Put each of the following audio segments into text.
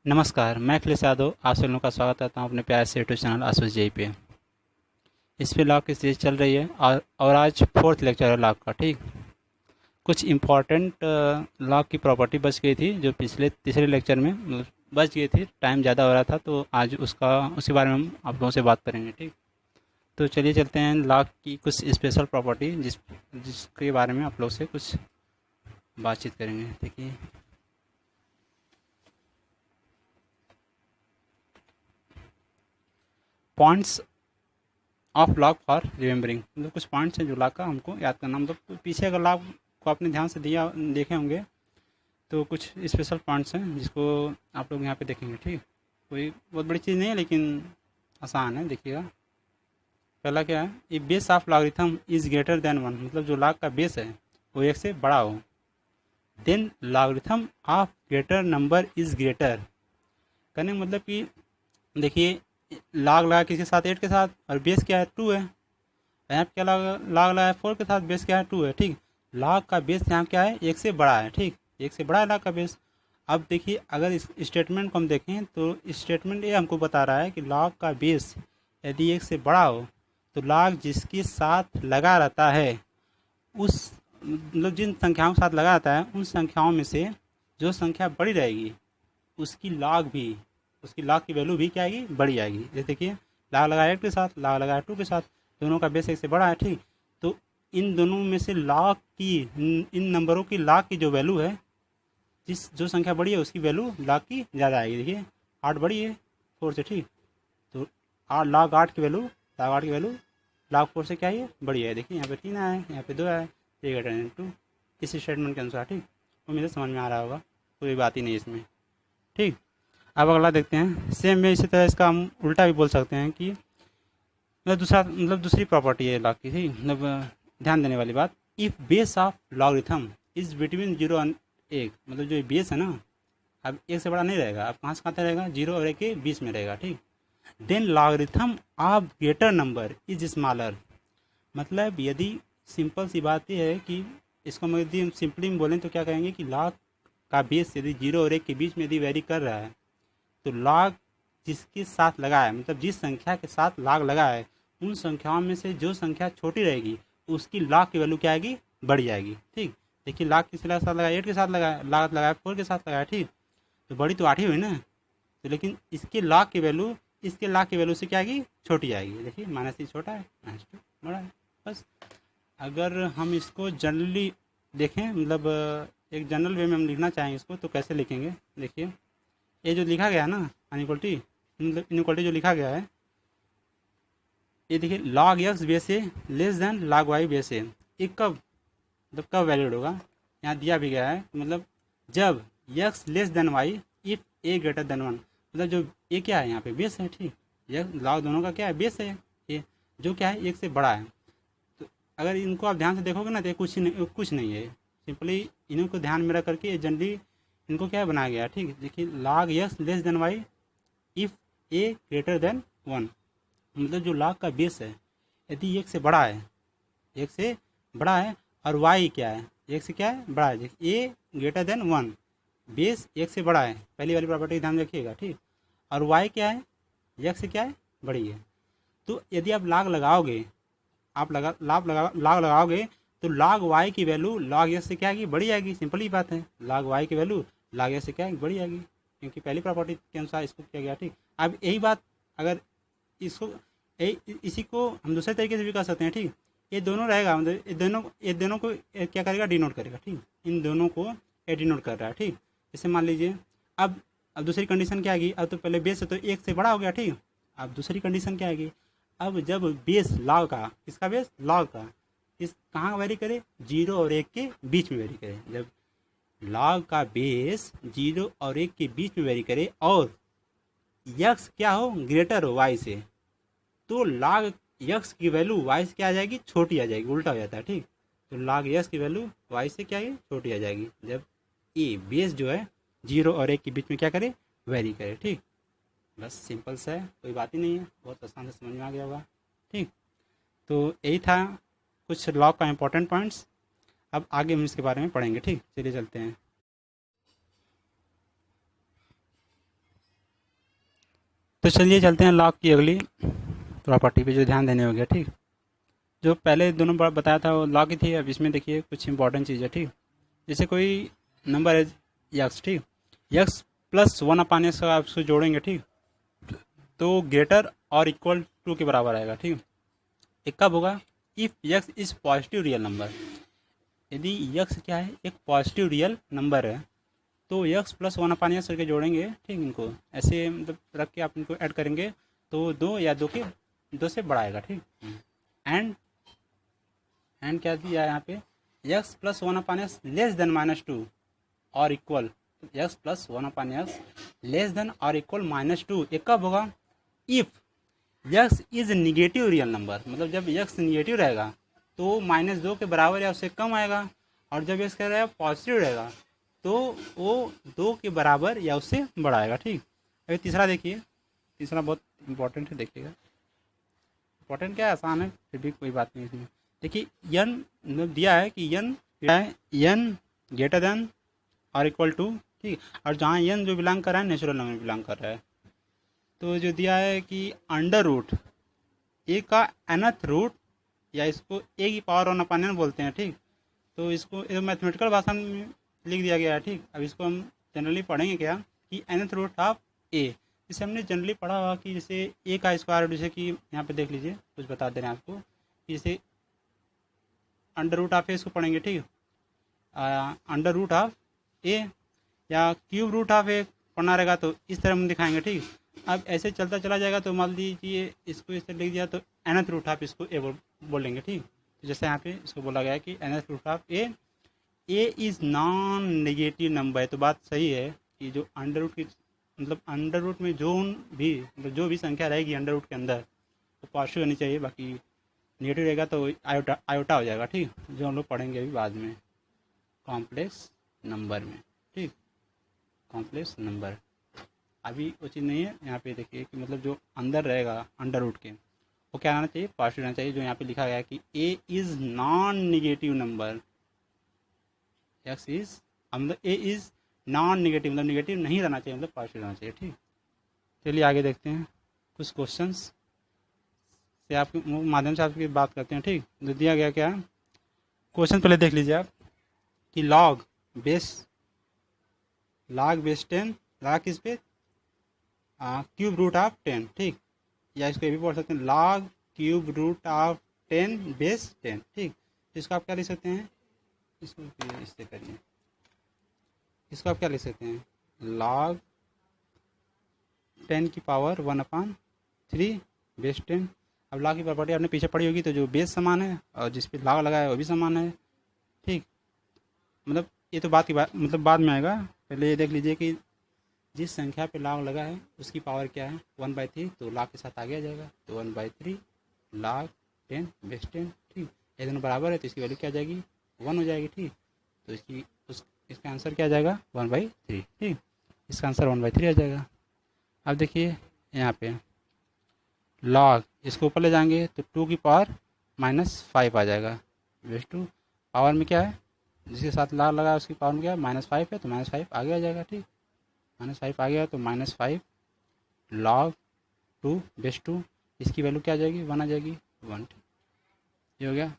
नमस्कार, मैं अखिलेश यादव आप सभी लोगों का स्वागत करता हूँ अपने प्यारे से यूट्यूब चैनल आशुष जी पे। इस पे लॉग की सीरीज चल रही है और आज फोर्थ लेक्चर है लॉग का। ठीक, कुछ इम्पॉर्टेंट लॉग की प्रॉपर्टी बच गई थी जो पिछले तीसरे लेक्चर में बच गई थी। टाइम ज़्यादा हो रहा था तो आज उसके बारे में हम आप लोगों से बात करेंगे। ठीक, तो चलिए चलते हैं लॉग की कुछ स्पेशल प्रॉपर्टी जिसके बारे में आप लोग से कुछ बातचीत करेंगे। देखिए, points of log for remembering, मतलब कुछ पॉइंट्स हैं जो लॉग का हमको याद करना। मतलब पीछे अगर लॉग को आपने ध्यान से दिया देखे होंगे तो कुछ स्पेशल पॉइंट्स हैं जिसको आप लोग यहाँ पे देखेंगे। ठीक, कोई बहुत बड़ी चीज़ नहीं है लेकिन आसान है। देखिएगा, पहला क्या है, ये base of logarithm is greater than one, मतलब जो लॉग का बेस है वो एक से बड़ा हो। Then logarithm of greater number is greater, कहने का मतलब कि देखिए, लॉग लगा किसके साथ, 8 के साथ, और बेस क्या है, 2 है। यहाँ पे क्या लॉग लॉग लगा है, 4 के साथ, बेस क्या है, 2 है। ठीक, लॉग का बेस यहाँ क्या है, एक से बड़ा है। ठीक, एक से बड़ा है लॉग का बेस। अब देखिए, अगर इस स्टेटमेंट को हम देखें तो स्टेटमेंट ये हमको बता रहा है कि लॉग का बेस यदि एक से बड़ा हो तो लॉग जिसके साथ लगा रहता है उस, मतलब जिन संख्याओं के साथ लगा रहता है उन संख्याओं में से जो संख्या बड़ी रहेगी उसकी लॉग भी, उसकी लॉग की वैल्यू भी क्या आएगी, बढ़ी आएगी। जैसे देखिए, लॉग लगाया 8 के साथ, लॉग लगाया 2 के साथ, दोनों का बेस एक से बड़ा है। ठीक, तो इन दोनों में से लॉग की, इन नंबरों की लॉग की जो वैल्यू है, जिस जो संख्या बड़ी है उसकी वैल्यू लॉग की ज़्यादा आएगी। देखिए, 8 बड़ी है 4 से। ठीक, तो लॉग 8 की वैल्यू, लॉग 8 की वैल्यू लॉग 4 से क्या है, बड़ी है। देखिए, यहाँ पे 3 आया है, यहाँ पे 2 आया है, 3 ग्रेटर देन 2, इस स्टेटमेंट के अनुसार। ठीक, उम्मीद है समझ में आ रहा होगा, कोई बात ही नहीं इसमें। ठीक, अब अगला देखते हैं। सेम में इसी तरह इसका हम उल्टा भी बोल सकते हैं कि मतलब दूसरी प्रॉपर्टी है लॉग की। थी मतलब ध्यान देने वाली बात, if base of logarithm is between 0 and 1, मतलब जो बेस है ना, अब 1 से बड़ा नहीं रहेगा, अब कहाँ से कहाँ तक रहेगा, 0 और 1 के बीच में रहेगा। ठीक, then logarithm of greater number is smaller, मतलब यदि सिंपल सी बात यह है कि इसको हम यदि हम सिंपली बोलें तो क्या कहेंगे कि लॉग का बेस यदि 0 और 1 के बीच में यदि वेरी कर रहा है तो लॉग जिसके साथ लगा है, मतलब जिस संख्या के साथ लॉग लगा है उन संख्याओं में से जो संख्या छोटी रहेगी उसकी लॉग की वैल्यू क्या आएगी, बढ़ जाएगी। ठीक, देखिए, लॉग किसके साथ लगाया, 8 के साथ लगाया, लॉग लगाया 4 के साथ लगाया। ठीक, तो बड़ी तो 8 ही हुई ना, तो लेकिन इसके लॉग की वैल्यू, इसके लॉग की वैल्यू से क्या आएगी, छोटी आएगी। देखिए, -3 छोटा है, -2 बड़ा है। बस, अगर हम इसको जनरली देखें, मतलब एक जनरल वे में हम लिखना चाहेंगे इसको तो कैसे लिखेंगे। देखिए, ये जो लिखा गया है ना, अनइक्वलिटी, मतलब इनइक्वलिटी जो लिखा गया है, ये देखिए, log x base a less than log y base a, ये कब, मतलब कब वैलिड होगा, यहाँ दिया भी गया है, मतलब जब x less than y if a greater than one, मतलब जो ये क्या है यहाँ पे बेस है। ठीक, ये लॉग दोनों का क्या है, बेस है, ये जो क्या है एक से बड़ा है। तो अगर इनको आप ध्यान से देखोगे ना तो ये कुछ नहीं है, सिंपली इन्हीं को ध्यान में रख करके जनरली इनको क्या बनाया गया है। ठीक, देखिए, log x less than why if A greater than one, मतलब जो लॉग का बेस है यदि एक से बड़ा है, एक से बड़ा है, और वाई क्या है, एक से क्या है, बड़ा है, ए ग्रेटर देन वन, बेस एक से बड़ा है, पहली वाली प्रॉपर्टी ध्यान रखिएगा। ठीक, और वाई क्या है, एक से क्या है, बड़ी है। तो यदि आप लॉग लगाओगे, आप लॉग लगाओगे तो लॉग वाई की वैल्यू लॉग एक्स से क्या आएगी, बड़ी आएगी। सिंपल ही बात है, लॉग वाई की वैल्यू लॉग एक्स से क्या आएगी, बड़ी आएगी, क्योंकि पहली प्रॉपर्टी के अनुसार इसको किया गया। ठीक, अब यही बात अगर इसको इसी को हम दूसरे तरीके से भी कर सकते हैं। ठीक, ये दोनों रहेगा, मतलब ये दोनों को क्या करेगा, डिनोट करेगा। ठीक, इन दोनों को ये डिनोट कर रहा है। ठीक, जैसे मान लीजिए, अब दूसरी कंडीशन क्या आएगी, अब तो पहले बेस है तो एक से बड़ा हो गया। ठीक, अब दूसरी कंडीशन क्या आएगी, अब जब बेस लॉग का, किसका बेस, लॉग का, इस कहाँ वेरी करे, 0 और 1 के बीच में वेरी करे। जब लॉग का बेस 0 और 1 के बीच में वेरी करे और यक्स क्या हो, ग्रेटर हो वाई से, तो लॉग यक्स की वैल्यू वाई से क्या आ जाएगी, छोटी आ जाएगी, उल्टा हो जाता है। ठीक, तो लॉग यक्स की वैल्यू वाई से क्या है, छोटी आ जाएगी जब ये बेस जो है 0 और 1 के बीच में क्या करे, वेरी करे। ठीक, बस सिंपल सा है, कोई बात ही नहीं है, बहुत आसान से समझ में आ गया होगा। ठीक, तो यही था कुछ लॉ का इंपॉर्टेंट पॉइंट्स, अब आगे हम इसके बारे में पढ़ेंगे। ठीक, चलिए चलते हैं। तो चलिए चलते हैं लॉग की अगली प्रॉपर्टी पे जो ध्यान देने हो गया। ठीक, जो पहले दोनों बार बताया था वो लॉग की थी। अब इसमें देखिए कुछ इंपॉर्टेंट चीज़ है। ठीक, जैसे कोई नंबर है यक्स, ठीक, x plus one upon x आप उसको जोड़ेंगे, ठीक, तो ग्रेटर और इक्वल टू के बराबर आएगा। ठीक, एक कब होगा, if x is positive real number. यदि यक्स क्या है, एक पॉजिटिव रियल नंबर है, तो x plus one upon x करके जोड़ेंगे। ठीक, इनको ऐसे मतलब रख के आप इनको ऐड करेंगे तो दो या दो से बड़ा आएगा। ठीक, एंड क्या दिया है यहाँ पे, x plus one upon x less then -2 और equal, x plus one upon x less then और इक्वल -2। एक कब होगा, if x is negative real number, मतलब जब यक्स निगेटिव रहेगा तो -2 के बराबर या उससे कम आएगा, और जब यक्स कह रहा है पॉजिटिव रहेगा तो वो 2 के बराबर या उससे बड़ा आएगा। ठीक, अभी तीसरा देखिए, तीसरा बहुत इंपॉर्टेंट है, देखिएगा। इंपॉर्टेंट क्या है, आसान है, फिर भी कोई बात नहीं इसमें। देखिए यन मतलब दिया है कि यन क्या है, यन ग्रेटर देन और इक्वल टू। ठीक, और जहाँ यन जो बिलोंग कर रहा है नेचुरल नंबर में बिलोंग कर रहा है, तो जो दिया है कि अंडर रूट ए का nth रूट, या इसको ए की पावर वन अपान n बोलते हैं। ठीक, तो इसको मैथमेटिकल भाषा में लिख दिया गया है। ठीक, अब इसको हम जनरली पढ़ेंगे क्या, कि nth रूट ऑफ ए। जैसे हमने जनरली पढ़ा हुआ कि जैसे ए का स्क्वायर, जैसे कि यहाँ पे देख लीजिए, कुछ बता दे रहे हैं आपको, जैसे अंडर रूट ऑफ ए इसको पढ़ेंगे। ठीक, अंडर रूट ऑफ ए या क्यूब रूट ऑफ ए पढ़ना रहेगा तो इस तरह हम दिखाएंगे। ठीक, अब ऐसे चलता चला जाएगा तो मान लीजिए इसको इस तरह लिख दिया तो nth रूट ऑफ इसको ए बोलेंगे। ठीक, तो जैसे यहाँ पे इसको बोला गया है कि nth root of a is non negative number है। तो बात सही है कि जो अंडर रूट की मतलब अंडर रूट में जो भी मतलब जो भी संख्या रहेगी अंडर रूट के अंदर तो पॉजिटिव होनी चाहिए, बाकी नेगेटिव रहेगा तो आयोटा हो जाएगा। ठीक, जो हम लोग पढ़ेंगे अभी बाद में कॉम्प्लेक्स नंबर में। ठीक, कॉम्प्लेक्स नंबर अभी वो चीज़ नहीं है। यहाँ पे देखिए कि मतलब जो अंदर रहेगा अंडर रूट के वो क्या आना चाहिए, पॉजिटिव रहना चाहिए। जो यहाँ पे लिखा गया है कि ए is non negative number, x is मतलब ए इज़ नॉन निगेटिव मतलब निगेटिव नहीं रहना चाहिए, मतलब पॉजिटिव रहना चाहिए। ठीक, चलिए आगे देखते हैं कुछ क्वेश्चंस से आपके माध्यम से आपकी बात करते हैं। ठीक, जो दिया गया क्या है क्वेश्चन, पहले देख लीजिए आप कि लॉग बेस 10, लॉग किस पे, क्यूब रूट ऑफ 10। ठीक, या इसको ये भी बोल सकते हैं log cube root of 10 base 10। ठीक, तो इसको आप क्या लिख सकते हैं, इसको इससे करिए, इसको आप क्या लिख सकते हैं, लॉग 10 की पावर 1/3 बेस 10। अब लॉग की प्रॉपर्टी आपने पीछे पढ़ी होगी, तो जो बेस समान है और जिस पे लॉग लगा है वो भी समान है। ठीक, मतलब ये तो बात की बात मतलब बाद में आएगा, पहले ये देख लीजिए कि जिस संख्या पे लॉग लगा है उसकी पावर क्या है 1/3, तो लॉग के साथ आगे आ जाएगा, तो 1/3 लॉग 10 बेस 10। ठीक, ये दोनों बराबर है तो इसकी वैल्यू क्या आ जाएगी, 1 हो जाएगी। ठीक, तो इसका आंसर क्या आ जाएगा 1/3। ठीक, इसका आंसर 1/3 आ जाएगा। अब देखिए यहाँ पे लॉग इसको ऊपर ले जाएंगे तो 2 की पावर -5 आ जाएगा, बेस 2 पावर में क्या है जिसके साथ लॉग लगा है उसकी पावर में क्या है -5 है, तो -5 आगे आ जाएगा। ठीक, -5 आ गया तो -5 लॉग 2 बेस 2, इसकी वैल्यू क्या आ जाएगी 1 आ जाएगी 1। ये हो गया,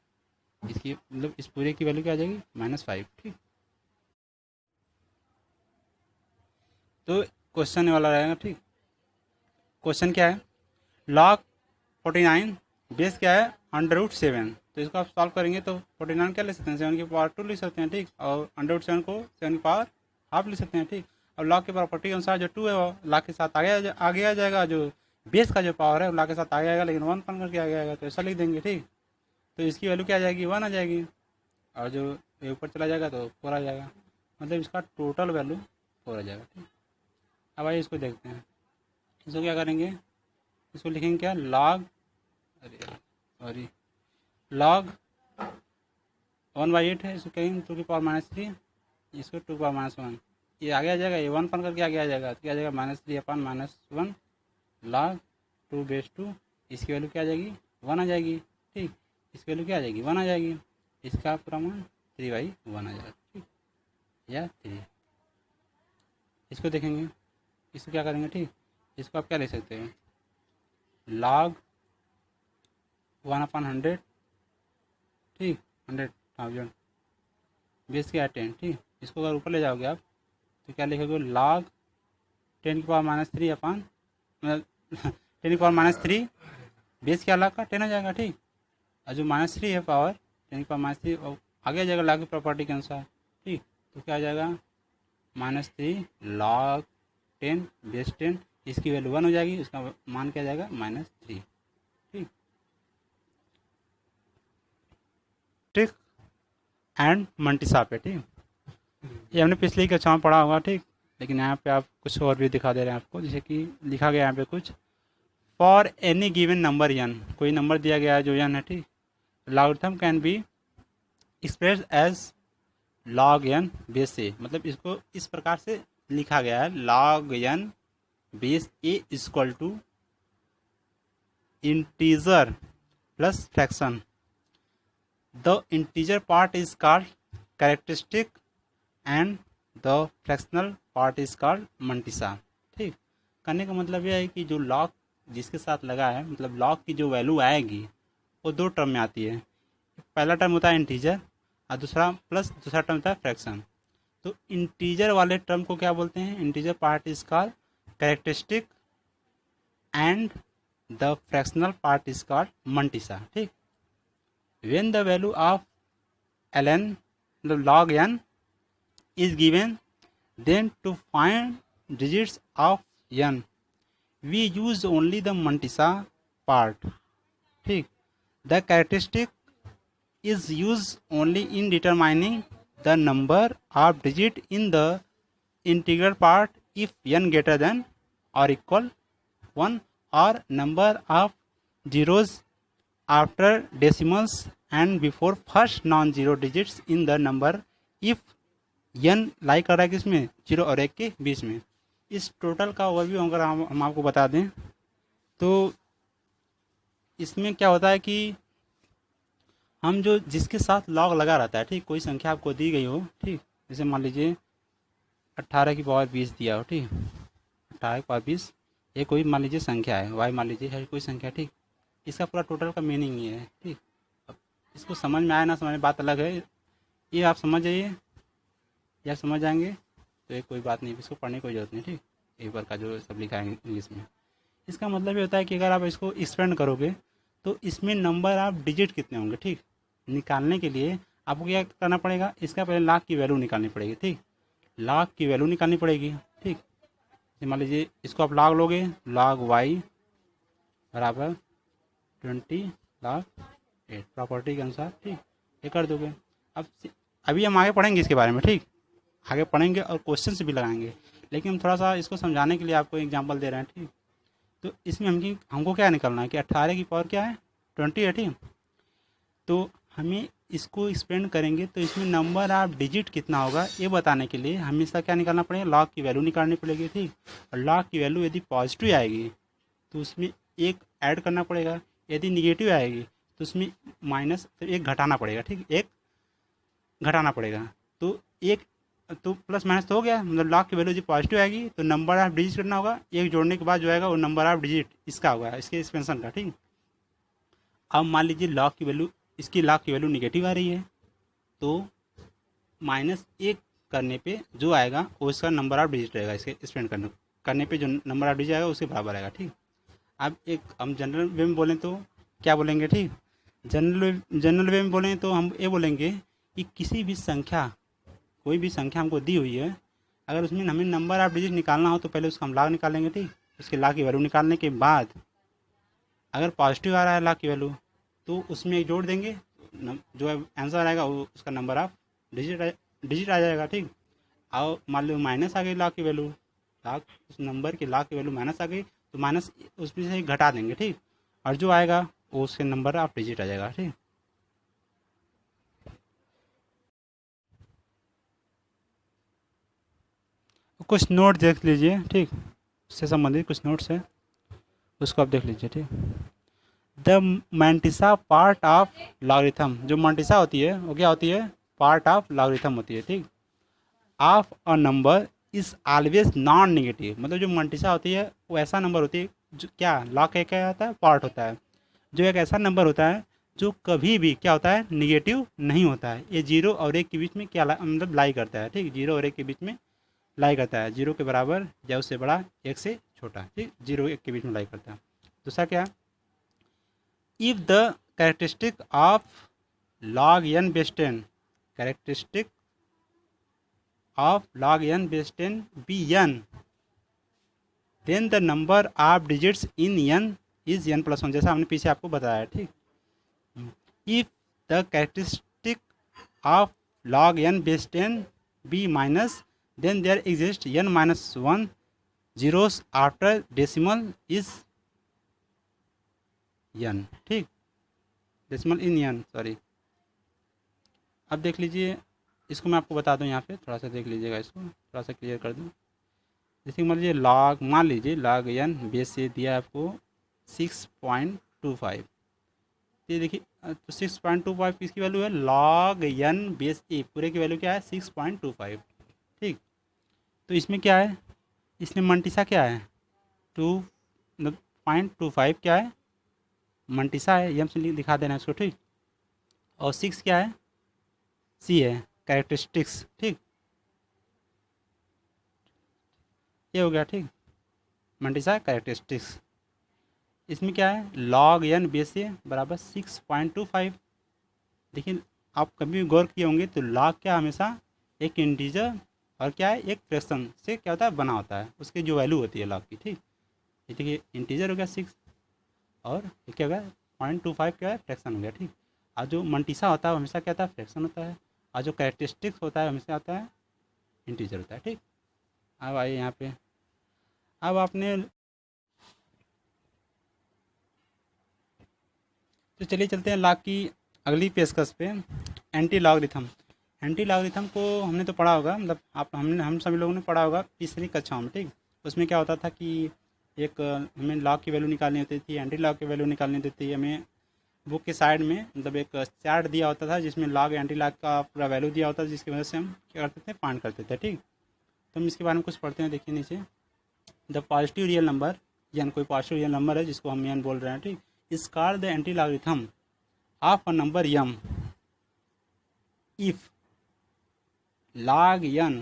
इसकी मतलब इस पूरे की वैल्यू क्या आ जाएगी -5। ठीक, तो क्वेश्चन वाला रहेगा। ठीक, क्वेश्चन क्या है, लॉग 49 बेस क्या है √7, तो इसको आप सॉल्व करेंगे तो 49 क्या ले सकते हैं 7 की पावर 2 लिख सकते हैं। ठीक, और √7 को 7 की पावर हाफ लिख सकते हैं। ठीक, अब लॉग की प्रॉपर्टी के अनुसार जो 2 है वो लॉग के साथ आगे आ जाएगा, जो बेस का जो पावर है वो लॉग के साथ आगे आएगा, लेकिन 1 पन करके आगे आएगा, तो ऐसा लिख देंगे। ठीक, तो इसकी वैल्यू क्या आ जाएगी 1 आ जाएगी, और जो ऊपर चला जाएगा तो 4 आ जाएगा, मतलब इसका टोटल वैल्यू 4 आ जाएगा। ठीक, अब आइए इसको देखते हैं, इसको क्या करेंगे, इसको लिखेंगे क्या लॉग, अरे सॉरी, लॉग 1/8 है, इसको कहेंगे 2 की पावर -3, इसको 2 की पावर -1, ये आगे आ जाएगा, ये 1 पन करके आगे आ जाएगा, तो क्या आ जाएगा -3/-1 लॉग 2 बेस 2, इसकी वैल्यू क्या आ जाएगी 1 आ जाएगी। ठीक, इसकी वैल्यू क्या आ जाएगी 1 आ जाएगी, इसका पूरा मान 3/1 आ जाएगा। ठीक, या 3, इसको देखेंगे, इसको क्या करेंगे। ठीक, इसको आप क्या ले सकते हैं log 1/100, ठीक, 100,000, बेस क्या है 10, ठीक। इसको अगर ऊपर ले जाओगे आप तो क्या लिखोगे, log 10⁻³ अपन, मतलब 10⁻³ बेस क्या log का 10 हो जाएगा, ठीक। और जो -3 है पावर 10⁻³ और आगे आ जाएगा log की प्रॉपर्टी के अनुसार, ठीक। तो क्या आ जाएगा -3 log 10 बेस 10, इसकी वैल्यू 1 हो जाएगी, उसका मान क्या जाएगा -3, ठीक। ट्रिक एंड मंटिसा पे, ठीक। ये हमने पिछली कक्षा में पढ़ा होगा, ठीक। लेकिन यहाँ पे आप कुछ और भी दिखा दे रहे हैं आपको, जैसे कि लिखा गया यहाँ पे कुछ, for any given number n, कोई नंबर दिया गया है जो n है, ठीक। Logarithm can be express as log n base a, मतलब इसको इस प्रकार से लिखा गया है, log n base a equal to integer plus fraction, the integer part is called characteristic and the fractional part is called mantissa, ठीक। करने का मतलब यह है कि जो लॉग जिसके साथ लगा है, मतलब लॉग की जो वैल्यू आएगी वो दो टर्म में आती है, पहला टर्म होता है इंटीजर और दूसरा टर्म होता है फ्रैक्शन। तो इंटीजर वाले टर्म को क्या बोलते हैं, integer part is called characteristic and the fractional part is called mantissa, ठीक। When the value of ln, मतलब log n is given, then to find digits of n we use only the mantissa part, ठीक। the characteristic is used only in determining the number of digit in the integral part if n greater than or equal 1, or number of zeros after decimals and before first non-zero digits in the number if n लाई कर रहा है किसमें, 0 और 1 के बीच में। इस total का overview अगर हम आपको बता दें तो इसमें क्या होता है कि हम जो जिसके साथ लॉग लगा रहता है, ठीक, कोई संख्या आपको दी गई हो, ठीक, जैसे मान लीजिए 18⁻20 दिया हो, ठीक, 18⁻20, ये कोई मान लीजिए संख्या है, y मान लीजिए है कोई संख्या, ठीक। इसका पूरा टोटल का मीनिंग ये है, ठीक। अब इसको समझ में आया ना समझ में बात अलग है, ये आप समझ जाइए या समझ जाएंगे तो ये कोई बात नहीं, इसको पढ़ने की कोई जरूरत नहीं, ठीक। एक बार का जो सब लिखा है इंग्लिश में, इसका मतलब ये होता है कि अगर आप इसको एक्सपेंड करोगे तो इसमें नंबर ऑफ डिजिट कितने होंगे, ठीक। निकालने के लिए आपको क्या करना पड़ेगा, इसका पहले लाख की वैल्यू निकालनी पड़ेगी, ठीक। लाख की वैल्यू निकालनी पड़ेगी, ठीक। मान लीजिए इसको आप log लोगे, log y बराबर 20 log 8 प्रॉपर्टी के अनुसार, ठीक, ये कर दोगे। अब अभी हम आगे पढ़ेंगे इसके बारे में, ठीक, आगे पढ़ेंगे और क्वेश्चन भी लगाएंगे, लेकिन हम थोड़ा सा इसको समझाने के लिए आपको एग्जांपल दे रहे हैं, ठीक। तो इसमें हमको क्या निकालना है कि 18 की पावर क्या है 20 है, ठीक। तो हमें इसको एक्सपेंड करेंगे तो इसमें नंबर ऑफ डिजिट कितना होगा ये बताने के लिए हमें इसका क्या निकालना पड़ेगा, लॉग की वैल्यू निकालनी पड़ेगी, ठीक। और लॉग की वैल्यू यदि पॉजिटिव आएगी तो उसमें एक ऐड करना पड़ेगा, यदि निगेटिव आएगी तो उसमें माइनस, तो एक घटाना पड़ेगा, ठीक, एक घटाना पड़ेगा। तो एक तो प्लस माइनस तो हो गया, मतलब लॉग की वैल्यू जो पॉजिटिव आएगी तो नंबर ऑफ डिजिट कितना होगा, एक जोड़ने के बाद जो आएगा वो नंबर ऑफ डिजिट इसका होगा, इसके एक्सपेंशन का, ठीक। अब मान लीजिए लॉग की वैल्यू, इसकी लॉग की वैल्यू निगेटिव आ रही है तो -1 करने पे जो आएगा वो इसका नंबर ऑफ डिजिट रहेगा, इसके एक्सपेंड करने पे जो नंबर ऑफ डिजिट आएगा उसके बराबर आएगा, ठीक। अब एक हम जनरल वे में बोलें तो क्या बोलेंगे, ठीक, जनरल वे में बोलें तो हम ये बोलेंगे कि किसी भी संख्या, कोई भी संख्या हमको दी हुई है, अगर उसमें हमें नंबर ऑफ डिजिट निकालना हो तो पहले उसका हम लॉग निकालेंगे, ठीक। उसके लॉग की वैल्यू निकालने के बाद अगर पॉजिटिव आ रहा है लॉग की वैल्यू तो उसमें एक जोड़ देंगे, जो आंसर आएगा वो उसका नंबर ऑफ डिजिट आ जाएगा, ठीक। और मान लो माइनस आ गई लॉग की वैल्यू, लॉग उस नंबर की लॉग की वैल्यू माइनस आ गई तो माइनस उसमें से घटा देंगे, ठीक। और जो आएगा वो उसके नंबर ऑफ डिजिट आ जाएगा, ठीक। कुछ नोट देख लीजिए, ठीक, उससे संबंधित कुछ नोट्स है उसको आप देख लीजिए, ठीक। The mantissa part of logarithm, जो मंटिसा होती है वो क्या होती है, पार्ट ऑफ लॉगरिथम होती है, ठीक। Of a number is always non negative, मतलब जो मंटिसा होती है वो ऐसा नंबर होती है जो क्या लॉग का क्या होता है, पार्ट होता है, जो एक ऐसा नंबर होता है जो कभी भी क्या होता है, निगेटिव नहीं होता है। ये 0 और 1 के बीच में क्या मतलब लाई करता है, ठीक, 0 और 1 के बीच में लाई करता है, 0 के बराबर या उससे बड़ा, 1 से छोटा, ठीक, 0 1 के बीच में लाई करता है। दूसरा क्या, if the characteristic of log n base 10, characteristic of log n base 10 be n, then the number of digits in n is n plus 1, जैसा हमने पीछे आपको बताया, ठीक। If the characteristic of log n base 10 be minus, then there exists n minus 1 zeros after decimal is n, ठीक, decimal in n, sorry. अब देख लीजिए, इसको मैं आपको बता दूं, यहाँ पे थोड़ा सा देख लीजिएगा, इसको थोड़ा सा क्लियर कर दूं। जैसे मान लीजिए log n बेस से दिया है आपको 6.25, ये देखिए, तो 6.25 किसकी वैल्यू है, log n बेस ए, पूरे की वैल्यू क्या है, 6.25, ठीक। तो इसमें क्या है, इसमें मंटिसा क्या है, 2.25 क्या है, मंटिसा है, ये हमसे दिखा देना इसको, ठीक। और 6 क्या है, सी है, कैरेक्टरिस्टिक्स, ठीक, ये हो गया, ठीक, मंटिसा कैरेक्टरिस्टिक्स। इसमें क्या है, log n बेस से बराबर 6.25। देखिए, आप कभी भी गौर किए होंगे तो log क्या हमेशा एक इंटीजर और क्या है, एक फ्रैक्शन से क्या होता है, बना होता है, उसकी जो वैल्यू होती है log की, ठीक। ये देखिए, इंटीजर हो गया 6 और ये क्या हो गया, 0.25 क्या है, फ्रैक्शन हो गया, ठीक। और जो मंटिसा होता है हमेशा क्या होता है, फ्रैक्शन होता है, और जो कैरेक्टरिस्टिक्स होता है हमेशा आता है, इंटीजर होता है, ठीक। अब आइए यहाँ पे, अब आपने, तो चलिए चलते हैं लॉग की अगली पेशकश पे, एंटी लॉगरिथम। एंटी लॉगरिथम को हमने तो पढ़ा होगा, मतलब हम सभी लोगों ने पढ़ा होगा तीसरी कक्षाओं में, ठीक। उसमें क्या होता था कि एक हमें लॉग की वैल्यू निकालनी होती थी, एंटी लॉग की वैल्यू निकालनी होती थी, हमें बुक के साइड में मतलब एक चार्ट दिया होता था जिसमें लॉग एंटी लॉग का पूरा वैल्यू दिया होता था, जिसकी वजह से हम क्या करते थे, फाइंड करते थे, ठीक। तो हम इसके बारे में कुछ पढ़ते हैं, देखिए नीचे, द पॉजिटिव रियल नंबर, यानी कोई पॉजिटिव रियल नंबर है जिसको हम एन बोल रहे हैं, ठीक, is called the anti logarithm of a number m if log n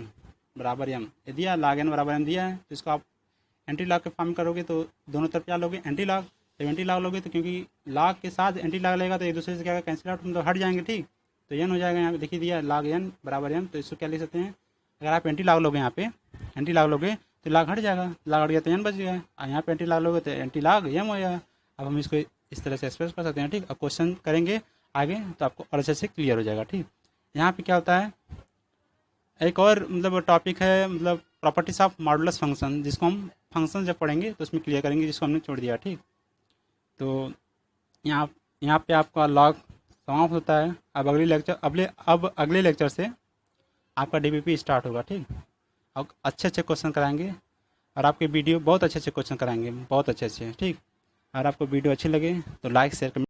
बराबर m, यदि log n बराबर m दिया है तो इसको आप एंटी लॉग के फॉर्म करोगे तो दोनों तरफ क्या लोगे, एंटी लॉग। जब एंटी लॉग लोगे तो क्योंकि लॉग के साथ एंटी लॉग लगेगा तो एक दूसरे से क्या कैंसिल आउट, मतलब हट जाएंगे, ठीक। तो n हो जाएगा, यहाँ पे देखिए दिया log n बराबर m, तो इसको क्या लिख सकते हैं, अगर आप एंटी लॉग लोगे, यहाँ पे एंटी लॉग लोगे तो लॉग हट जाएगा, लॉग हट गया तो n बच गया, और यहाँ पे एंटी लॉग लोगे तो एंटी लॉग m हो जाएगा। अब हम इसको इस तरह से एक्सप्रेस कर सकते हैं, ठीक। अब क्वेश्चन करेंगे आगे तो आपको और अच्छे से क्लियर हो जाएगा, ठीक। यहाँ पे क्या होता है, एक और मतलब टॉपिक है, मतलब प्रॉपर्टीज ऑफ मॉडुलस फंक्शन, जिसको हम फंक्शन जब पढ़ेंगे तो उसमें क्लियर करेंगे, जिसको हमने छोड़ दिया, ठीक। तो यहाँ पे आपका लॉग समाप्त होता है। अब अगले लेक्चर से आपका डीबीपी स्टार्ट होगा, ठीक। अब अच्छे अच्छे क्वेश्चन कराएंगे और आपके वीडियो बहुत अच्छे अच्छे क्वेश्चन कराएंगे, बहुत अच्छे अच्छे, ठीक। अगर आपको वीडियो अच्छी लगे तो लाइक शेयर